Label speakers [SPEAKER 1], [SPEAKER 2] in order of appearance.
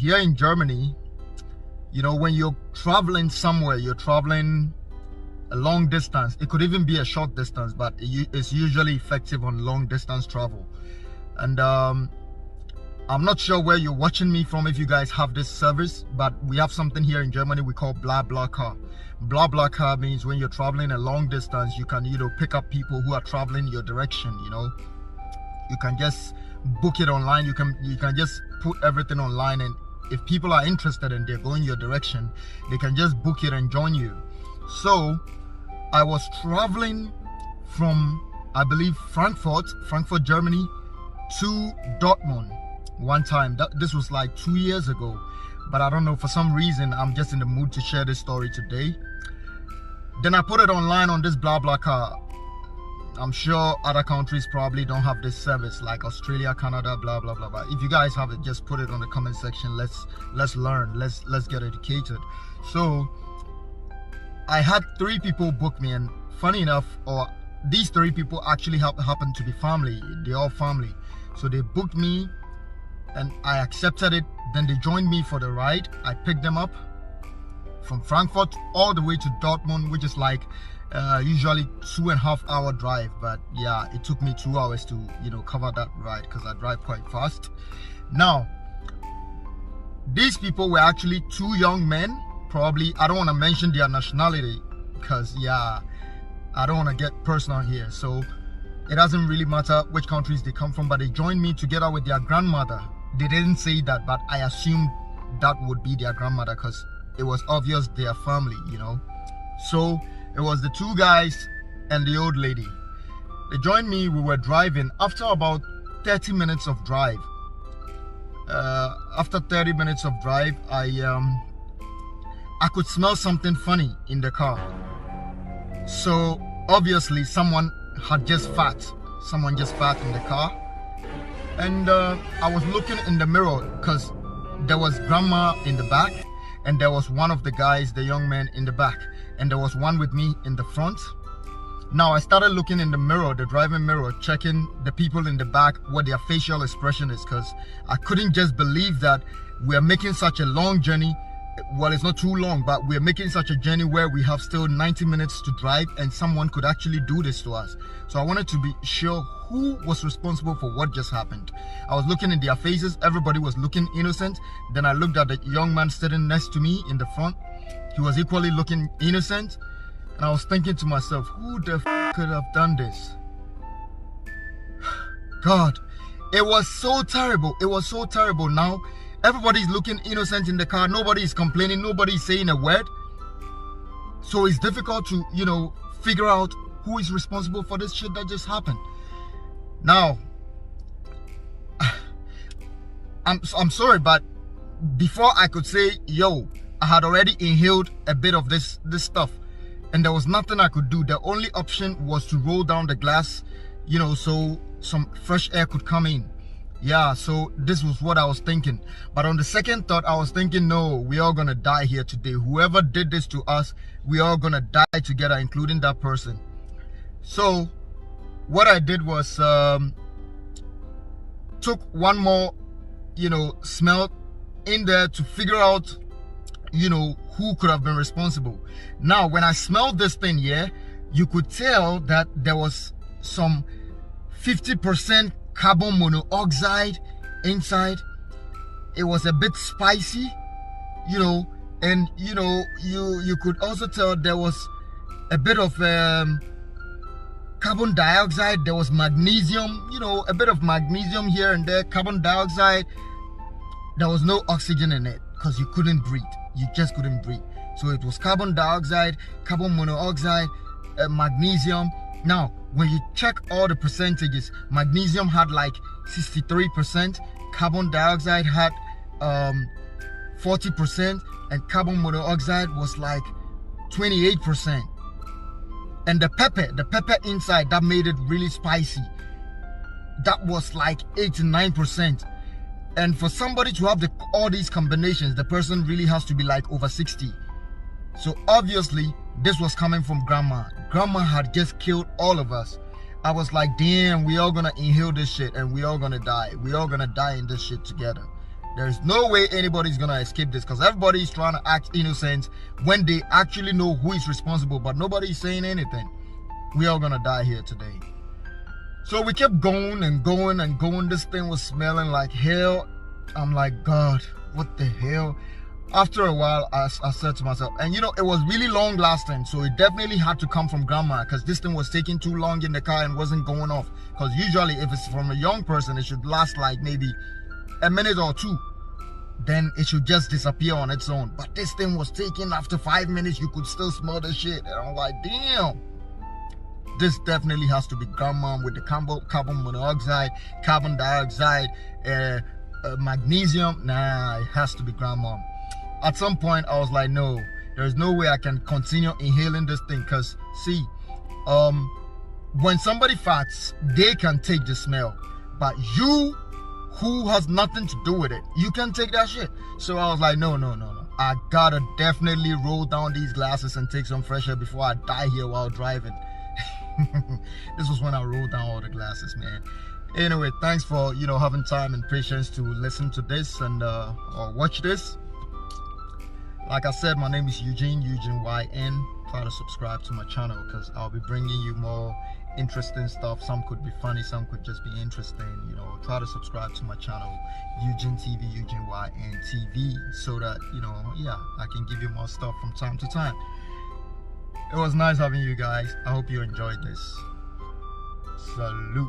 [SPEAKER 1] here in Germany, you know, when you're traveling somewhere, you're traveling a long distance. It could even be a short distance, but it's usually effective on long distance travel. And I'm not sure where you're watching me from, if you guys have this service, but we have something here in Germany we call ller. Ller means when you're traveling a long distance, you can, you know, pick up people who are traveling your direction. You know, you can just book it online. You can just put everything online, and if people are interested and they're going your direction, they can just book it and join you. So I was traveling from, I believe, Frankfurt, Germany to Dortmund one time. This was like 2 years ago, but I don't know, for some reason I'm just in the mood to share this story today. Then I put it online on this ller. I'm sure other countries probably don't have this service, like Australia, Canada, blah blah blah blah. If you guys have it, just put it on the comment section. Let's learn, let's get educated. So I had 3 people book me, and funny enough, or these 3 people actually happen to be family. They're all family. So they booked me and I accepted it. Then they joined me for the ride. I picked them up from Frankfurt all the way to Dortmund, which is like usually 2.5 hour drive. But yeah, it took me 2 hours to, you know, cover that ride because I drive quite fast. Now, these people were actually 2 young men. Probably, I don't want to mention their nationality because, yeah, I don't want to get personal here. So it doesn't really matter which countries they come from, but they joined me together with their grandmother. They didn't say that, but I assumed that would be their grandmother because it was obvious their family, you know. So it was the 2 guys and the old lady. They joined me. We were driving. After about 30 minutes of drive, after 30 minutes of drive, I could smell something funny in the car. So obviously someone had just fat. Someone just fat in the car. And I was looking in the mirror because there was grandma in the back, and there was one of the guys, the young man, in the back, and there was one with me in the front. Now I started looking in the mirror, the driving mirror, checking the people in the back, what their facial expression is, because I couldn't just believe that we're making such a long journey. Well, it's not too long, but we're making such a journey where we have still 90 minutes to drive and someone could actually do this to us. So I wanted to be sure who was responsible for what just happened. I was looking in their faces. Everybody was looking innocent. Then I looked at the young man sitting next to me in the front. He was equally looking innocent. And I was thinking to myself, who the f could have done this? God, it was so terrible. It was so terrible. Now everybody's looking innocent in the car. Nobody's complaining. Nobody's saying a word. So it's difficult to, you know, figure out who is responsible for this shit that just happened. Now, I'm sorry, but before I could say, yo, I had already inhaled a bit of this stuff, and there was nothing I could do. The only option was to roll down the glass, you know, so some fresh air could come in. Yeah, so this was what I was thinking. But on the second thought, I was thinking, no, we're all gonna die here today. Whoever did this to us, we're all gonna die together, including that person. So what I did was took one more, you know, smell in there to figure out, you know, who could have been responsible. Now, when I smelled this thing here, you could tell that there was some 50% carbon monoxide inside. It was a bit spicy, you know, and you know, you could also tell there was a bit of carbon dioxide. There was magnesium, you know, a bit of magnesium here and there. Carbon dioxide. There was no oxygen in it because you couldn't breathe. You just couldn't breathe. So it was carbon dioxide, carbon monoxide, magnesium. Now, when you check all the percentages, magnesium had like 63%, carbon dioxide had 40%, and carbon monoxide was like 28%. And the pepper inside that made it really spicy, that was like 89%. And for somebody to have all these combinations, the person really has to be like over 60. So obviously this was coming from grandma. Grandma had just killed all of us. I was like, damn, we all gonna inhale this shit and we all gonna die. We all gonna die in this shit together. There's no way anybody's gonna escape this, because everybody's trying to act innocent when they actually know who is responsible, but nobody's saying anything. We are gonna die here today. So we kept going and going and going. This thing was smelling like hell. I'm like, God, what the hell? After a while, I said to myself, and you know, it was really long lasting, so it definitely had to come from grandma, because this thing was taking too long in the car and wasn't going off. Because usually if it's from a young person, it should last like maybe a minute or two, then it should just disappear on its own. But this thing was taking, after 5 minutes you could still smell the shit, and I'm like, damn, this definitely has to be grandma with the carbon monoxide, carbon dioxide, magnesium. Nah, it has to be grandma. At some point I was like, no, there's no way I can continue inhaling this thing, because see, when somebody farts, they can take the smell, but you who has nothing to do with it, you can take that shit. So I was like, no, I gotta definitely roll down these glasses and take some fresh air before I die here while driving. This was when I rolled down all the glasses, man. Anyway, thanks for, you know, having time and patience to listen to this and or watch this. Like I said, my name is Eugene YN. Try to subscribe to my channel, because I'll be bringing you more interesting stuff. Some could be funny, some could just be interesting. You know, try to subscribe to my channel, Eugene TV, Eugene YN TV, so that, you know, yeah, I can give you more stuff from time to time. It was nice having you guys. I hope you enjoyed this. Salute.